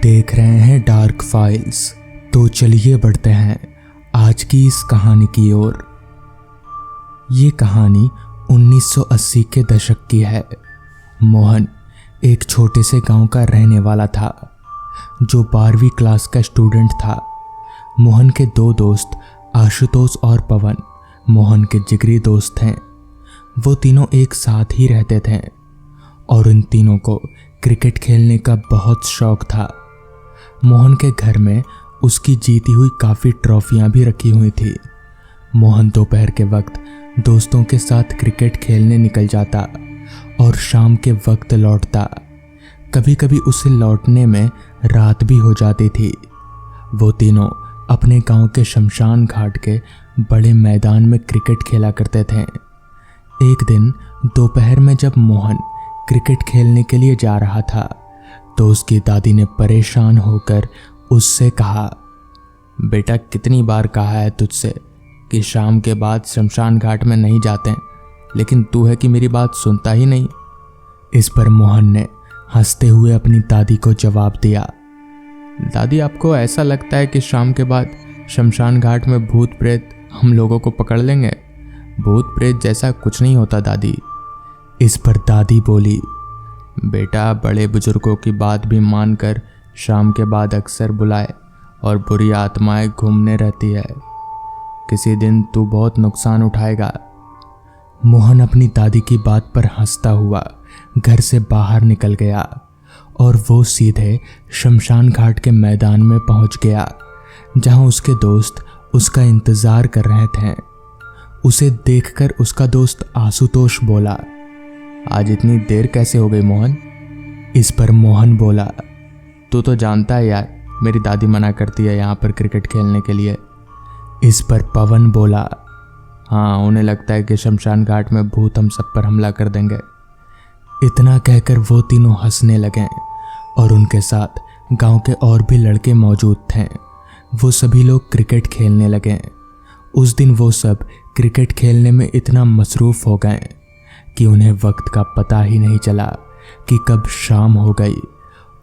देख रहे हैं डार्क फाइल्स। तो चलिए बढ़ते हैं आज की इस कहानी की ओर। ये कहानी 1980 के दशक की है। मोहन एक छोटे से गांव का रहने वाला था जो 12वीं क्लास का स्टूडेंट था। मोहन के दो दोस्त आशुतोष और पवन मोहन के जिगरी दोस्त हैं। वो तीनों एक साथ ही रहते थे और इन तीनों को क्रिकेट खेलने का बहुत शौक था। मोहन के घर में उसकी जीती हुई काफ़ी ट्रॉफियां भी रखी हुई थी। मोहन दोपहर के वक्त दोस्तों के साथ क्रिकेट खेलने निकल जाता और शाम के वक्त लौटता। कभी कभी उसे लौटने में रात भी हो जाती थी। वो तीनों अपने गांव के शमशान घाट के बड़े मैदान में क्रिकेट खेला करते थे। एक दिन दोपहर में जब मोहन क्रिकेट खेलने के लिए जा रहा था तो उसकी दादी ने परेशान होकर उससे कहा, बेटा कितनी बार कहा है तुझसे कि शाम के बाद शमशान घाट में नहीं जाते, लेकिन तू है कि मेरी बात सुनता ही नहीं। इस पर मोहन ने हंसते हुए अपनी दादी को जवाब दिया, दादी आपको ऐसा लगता है कि शाम के बाद शमशान घाट में भूत प्रेत हम लोगों को पकड़ लेंगे? भूत प्रेत जैसा कुछ नहीं होता दादी। इस पर दादी बोली, बेटा बड़े बुजुर्गों की बात भी मानकर शाम के बाद अक्सर बुलाए और बुरी आत्माएं घूमने रहती है। किसी दिन तू बहुत नुकसान उठाएगा। मोहन अपनी दादी की बात पर हंसता हुआ घर से बाहर निकल गया और वो सीधे शमशान घाट के मैदान में पहुंच गया जहां उसके दोस्त उसका इंतजार कर रहे थे। उसे देखकर उसका दोस्त आशुतोष बोला, आज इतनी देर कैसे हो गई मोहन? इस पर मोहन बोला, तू तो जानता है यार, मेरी दादी मना करती है यहाँ पर क्रिकेट खेलने के लिए। इस पर पवन बोला, हाँ उन्हें लगता है कि शमशान घाट में भूत हम सब पर हमला कर देंगे। इतना कहकर वो तीनों हंसने लगे और उनके साथ गांव के और भी लड़के मौजूद थे। वो सभी लोग क्रिकेट खेलने लगे। उस दिन वो सब क्रिकेट खेलने में इतना मसरूफ़ हो गए कि उन्हें वक्त का पता ही नहीं चला कि कब शाम हो गई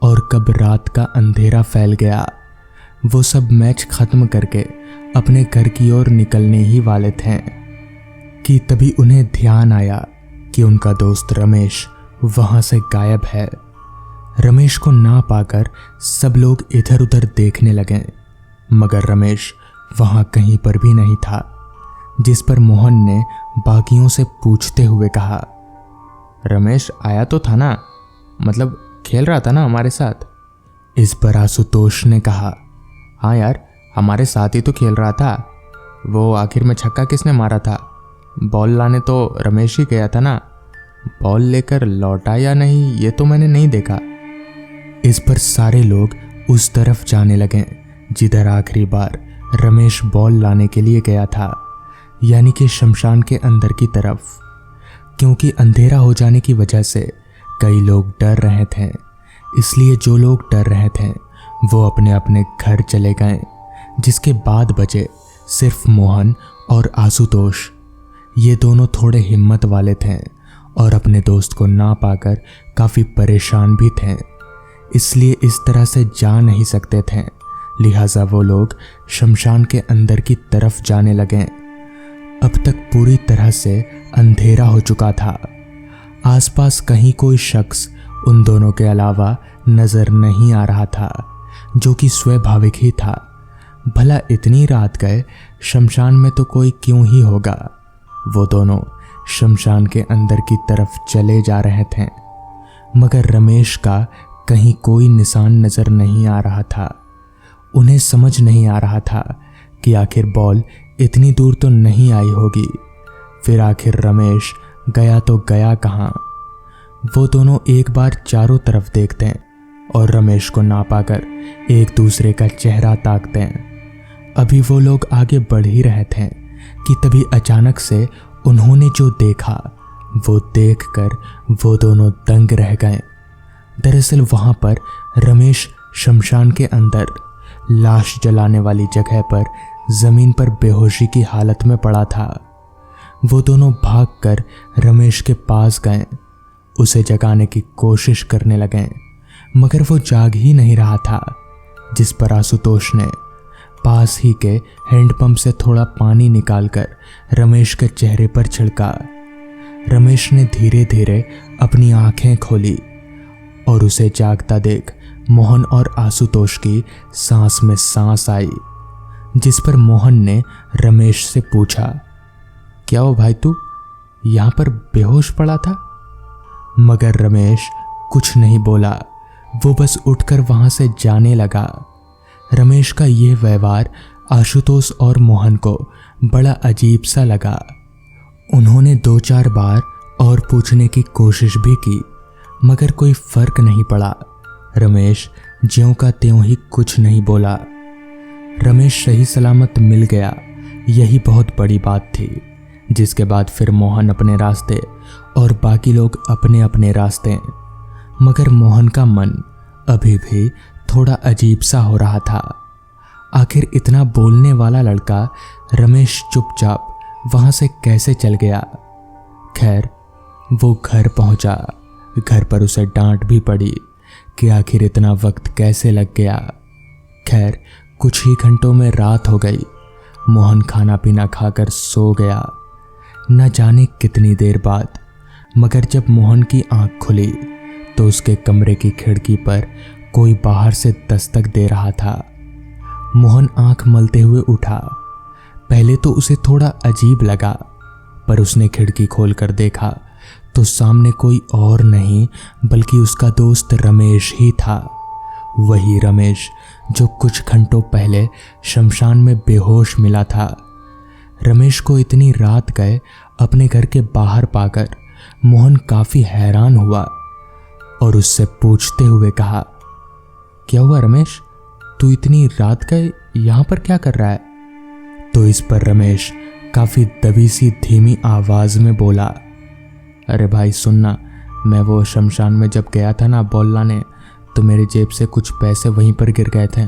और कब रात का अंधेरा फैल गया। वो सब मैच खत्म करके अपने घर की ओर निकलने ही वाले थे कि तभी उन्हें ध्यान आया कि उनका दोस्त रमेश वहां से गायब है। रमेश को ना पाकर सब लोग इधर उधर देखने लगे, मगर रमेश वहां कहीं पर भी नहीं था। जिस पर मोहन ने बाकियों से पूछते हुए कहा, रमेश आया तो था ना, मतलब खेल रहा था ना हमारे साथ? इस पर आशुतोष ने कहा, हाँ यार हमारे साथ ही तो खेल रहा था। वो आखिर में छक्का किसने मारा था? बॉल लाने तो रमेश ही गया था ना। बॉल लेकर लौटा या नहीं ये तो मैंने नहीं देखा। इस पर सारे लोग उस तरफ जाने लगे जिधर आखिरी बार रमेश बॉल लाने के लिए गया था, यानी कि शमशान के अंदर की तरफ। क्योंकि अंधेरा हो जाने की वजह से कई लोग डर रहे थे, इसलिए जो लोग डर रहे थे वो अपने अपने घर चले गए। जिसके बाद बचे सिर्फ मोहन और आशुतोष। ये दोनों थोड़े हिम्मत वाले थे और अपने दोस्त को ना पाकर काफ़ी परेशान भी थे, इसलिए इस तरह से जा नहीं सकते थे। लिहाजा वो लोग शमशान के अंदर की तरफ जाने लगे। अब तक पूरी तरह से अंधेरा हो चुका था। आसपास कहीं कोई शख्स उन दोनों के अलावा नजर नहीं आ रहा था, जो कि स्वाभाविक ही था। भला इतनी रात गए शमशान में तो कोई क्यों ही होगा। वो दोनों शमशान के अंदर की तरफ चले जा रहे थे, मगर रमेश का कहीं कोई निशान नजर नहीं आ रहा था। उन्हें समझ नहीं आ रहा था कि आखिर बॉल इतनी दूर तो नहीं आई होगी। फिर आखिर रमेश गया तो गया कहाँ? वो दोनों एक बार चारों तरफ देखते हैं और रमेश को ना पाकर एक दूसरे का चेहरा ताकते हैं। अभी वो लोग आगे बढ़ ही रहे थे कि तभी अचानक से उन्होंने जो देखा वो देखकर वो दोनों दंग रह गए। दरअसल वहां पर रमेश शमशान के अंदर लाश जलाने वाली जगह पर जमीन पर बेहोशी की हालत में पड़ा था। वो दोनों भागकर रमेश के पास गए, उसे जगाने की कोशिश करने लगे, मगर वो जाग ही नहीं रहा था। जिस पर आशुतोष ने पास ही के हैंडपंप से थोड़ा पानी निकालकर रमेश के चेहरे पर छिड़का। रमेश ने धीरे धीरे अपनी आंखें खोली और उसे जागता देख मोहन और आशुतोष की सांस में सांस आई। जिस पर मोहन ने रमेश से पूछा, क्या हो भाई, तू यहां पर बेहोश पड़ा था? मगर रमेश कुछ नहीं बोला। वो बस उठकर वहां से जाने लगा। रमेश का यह व्यवहार आशुतोष और मोहन को बड़ा अजीब सा लगा। उन्होंने 2-4 बार और पूछने की कोशिश भी की, मगर कोई फर्क नहीं पड़ा। रमेश ज्यों का त्यों ही कुछ नहीं बोला। रमेश सही सलामत मिल गया, यही बहुत बड़ी बात थी। जिसके बाद फिर मोहन अपने रास्ते और बाकी लोग अपने अपने रास्ते। मगर मोहन का मन अभी भी थोड़ा अजीब सा हो रहा था। आखिर इतना बोलने वाला लड़का रमेश चुपचाप वहां से कैसे चल गया? खैर, वो घर पहुंचा। घर पर उसे डांट भी पड़ी कि आखिर इतना वक्त कैसे लग गया। खैर, कुछ ही घंटों में रात हो गई। मोहन खाना पीना खाकर सो गया। न जाने कितनी देर बाद, मगर जब मोहन की आंख खुली तो उसके कमरे की खिड़की पर कोई बाहर से दस्तक दे रहा था। मोहन आंख मलते हुए उठा। पहले तो उसे थोड़ा अजीब लगा, पर उसने खिड़की खोलकर देखा तो सामने कोई और नहीं बल्कि उसका दोस्त रमेश ही था। वही रमेश जो कुछ घंटों पहले शमशान में बेहोश मिला था। रमेश को इतनी रात गए अपने घर के बाहर पाकर मोहन काफी हैरान हुआ और उससे पूछते हुए कहा, क्या हुआ रमेश, तू इतनी रात गए यहां पर क्या कर रहा है? तो इस पर रमेश काफी दबी सी धीमी आवाज में बोला, अरे भाई सुनना, मैं वो शमशान में जब गया था ना बॉल लाने, तो मेरी जेब से कुछ पैसे वहीं पर गिर गए थे।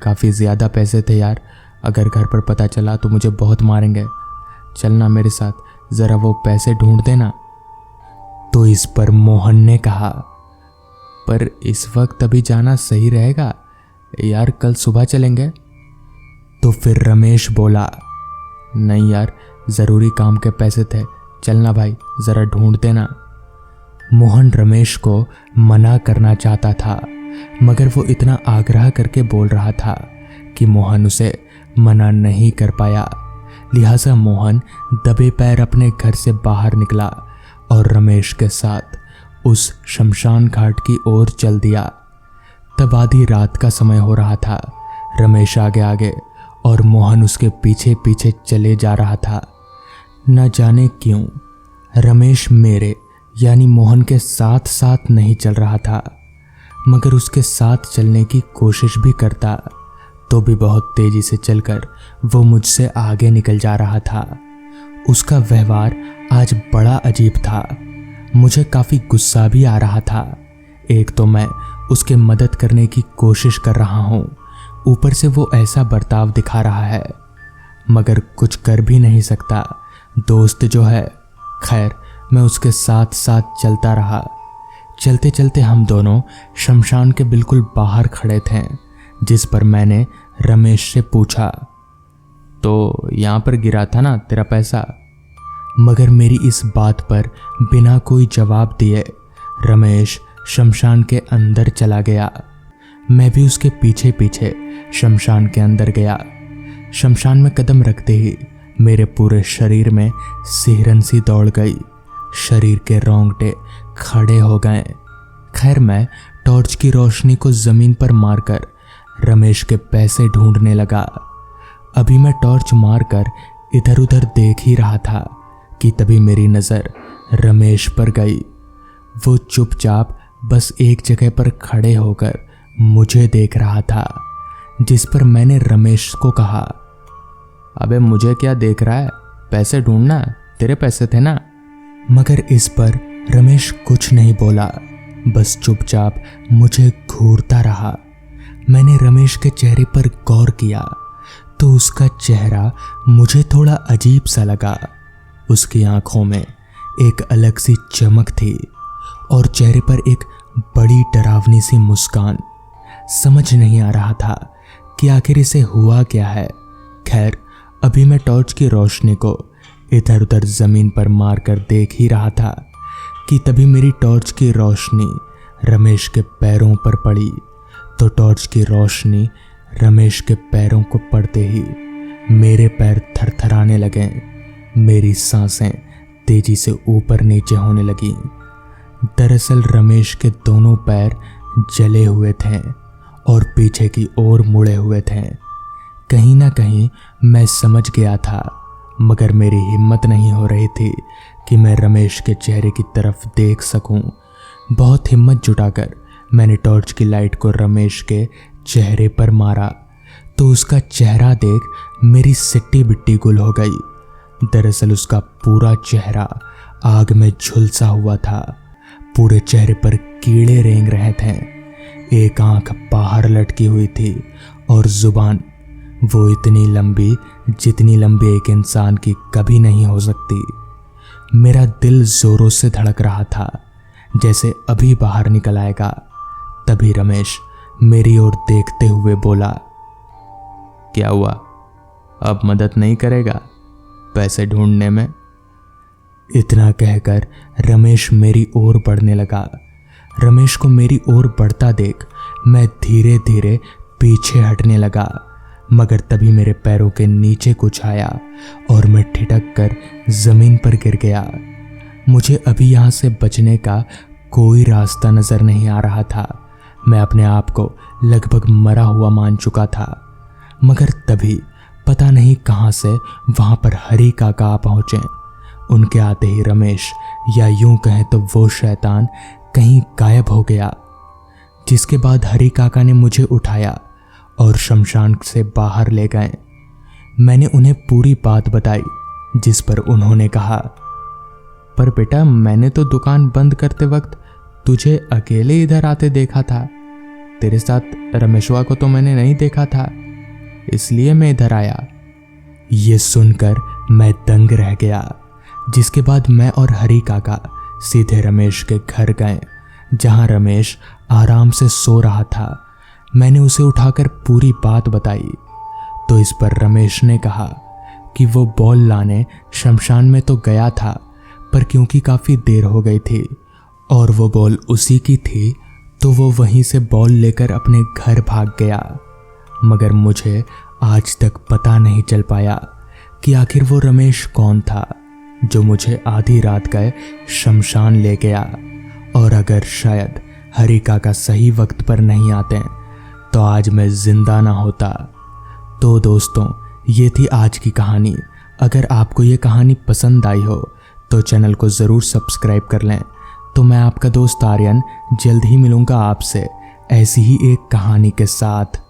काफ़ी ज़्यादा पैसे थे यार, अगर घर पर पता चला तो मुझे बहुत मारेंगे। चलना मेरे साथ, ज़रा वो पैसे ढूंढ देना। तो इस पर मोहन ने कहा, पर इस वक्त अभी जाना सही रहेगा यार, कल सुबह चलेंगे। तो फिर रमेश बोला, नहीं यार, ज़रूरी काम के पैसे थे, चलना भाई, ज़रा ढूंढ देना। मोहन रमेश को मना करना चाहता था, मगर वो इतना आग्रह करके बोल रहा था कि मोहन उसे मना नहीं कर पाया। लिहाजा मोहन दबे पैर अपने घर से बाहर निकला और रमेश के साथ उस शमशान घाट की ओर चल दिया। तब आधी रात का समय हो रहा था। रमेश आगे आगे और मोहन उसके पीछे पीछे चले जा रहा था। न जाने क्यों रमेश मेरे यानी मोहन के साथ साथ नहीं चल रहा था, मगर उसके साथ चलने की कोशिश भी करता तो भी बहुत तेजी से चलकर वो मुझसे आगे निकल जा रहा था। उसका व्यवहार आज बड़ा अजीब था। मुझे काफ़ी गुस्सा भी आ रहा था। एक तो मैं उसके मदद करने की कोशिश कर रहा हूँ, ऊपर से वो ऐसा बर्ताव दिखा रहा है, मगर कुछ कर भी नहीं सकता। दोस्त जो है। खैर, मैं उसके साथ साथ चलता रहा। चलते चलते हम दोनों शमशान के बिल्कुल बाहर खड़े थे, जिस पर मैंने रमेश से पूछा, तो यहाँ पर गिरा था ना तेरा पैसा? मगर मेरी इस बात पर बिना कोई जवाब दिए रमेश शमशान के अंदर चला गया। मैं भी उसके पीछे पीछे शमशान के अंदर गया। शमशान में कदम रखते ही मेरे पूरे शरीर में सिहरन सी दौड़ गई। शरीर के रोंगटे खड़े हो गए। खैर, मैं टॉर्च की रोशनी को जमीन पर मारकर रमेश के पैसे ढूंढने लगा। अभी मैं टॉर्च मारकर इधर उधर देख ही रहा था कि तभी मेरी नज़र रमेश पर गई। वो चुपचाप बस एक जगह पर खड़े होकर मुझे देख रहा था, जिस पर मैंने रमेश को कहा, अबे मुझे क्या देख रहा है, पैसे ढूंढना, तेरे पैसे थे ना। मगर इस पर रमेश कुछ नहीं बोला, बस चुपचाप मुझे घूरता रहा। मैंने रमेश के चेहरे पर गौर किया तो उसका चेहरा मुझे थोड़ा अजीब सा लगा। उसकी आंखों में एक अलग सी चमक थी और चेहरे पर एक बड़ी डरावनी सी मुस्कान। समझ नहीं आ रहा था कि आखिर इसे हुआ क्या है। खैर, अभी मैं टॉर्च की रोशनी को इधर उधर जमीन पर मारकर देख ही रहा था कि तभी मेरी टॉर्च की रोशनी रमेश के पैरों पर पड़ी। तो टॉर्च की रोशनी रमेश के पैरों को पड़ते ही मेरे पैर थरथराने लगे। मेरी सांसें तेजी से ऊपर नीचे होने लगी। दरअसल रमेश के दोनों पैर जले हुए थे और पीछे की ओर मुड़े हुए थे। कहीं ना कहीं मैं समझ गया था, मगर मेरी हिम्मत नहीं हो रही थी कि मैं रमेश के चेहरे की तरफ देख सकूं। बहुत हिम्मत जुटाकर मैंने टॉर्च की लाइट को रमेश के चेहरे पर मारा तो उसका चेहरा देख मेरी सिट्टी बिट्टी गुल हो गई। दरअसल उसका पूरा चेहरा आग में झुलसा हुआ था। पूरे चेहरे पर कीड़े रेंग रहे थे। एक आंख बाहर लटकी हुई थी और जुबान वो इतनी लंबी जितनी लंबी एक इंसान की कभी नहीं हो सकती। मेरा दिल जोरों से धड़क रहा था, जैसे अभी बाहर निकल आएगा। तभी रमेश मेरी ओर देखते हुए बोला, क्या हुआ, अब मदद नहीं करेगा पैसे ढूंढने में? इतना कहकर रमेश मेरी ओर बढ़ने लगा। रमेश को मेरी ओर बढ़ता देख मैं धीरे धीरे पीछे हटने लगा, मगर तभी मेरे पैरों के नीचे कुछ आया और मैं ठिठक कर जमीन पर गिर गया। मुझे अभी यहाँ से बचने का कोई रास्ता नजर नहीं आ रहा था। मैं अपने आप को लगभग मरा हुआ मान चुका था। मगर तभी पता नहीं कहाँ से वहां पर हरी काका आ पहुंचे। उनके आते ही रमेश, या यूं कहें तो वो शैतान, कहीं गायब हो गया। जिसके बाद हरी काका ने मुझे उठाया और शमशान से बाहर ले गए। मैंने उन्हें पूरी बात बताई, जिस पर उन्होंने कहा, पर बेटा मैंने तो दुकान बंद करते वक्त तुझे अकेले इधर आते देखा था। तेरे साथ रमेशवा को तो मैंने नहीं देखा था, इसलिए मैं इधर आया। ये सुनकर मैं दंग रह गया। जिसके बाद मैं और हरी काका सीधे रमेश के घर गए, जहां रमेश आराम से सो रहा था। मैंने उसे उठाकर पूरी बात बताई तो इस पर रमेश ने कहा कि वो बॉल लाने शमशान में तो गया था, पर क्योंकि काफ़ी देर हो गई थी और वो बॉल उसी की थी, तो वो वहीं से बॉल लेकर अपने घर भाग गया। मगर मुझे आज तक पता नहीं चल पाया कि आखिर वो रमेश कौन था जो मुझे आधी रात गए शमशान ले गया। और अगर शायद हरी काका सही वक्त पर नहीं आते तो आज मैं जिंदा ना होता। तो दोस्तों, ये थी आज की कहानी। अगर आपको ये कहानी पसंद आई हो तो चैनल को ज़रूर सब्सक्राइब कर लें। तो मैं आपका दोस्त आर्यन जल्द ही मिलूँगा आपसे ऐसी ही एक कहानी के साथ।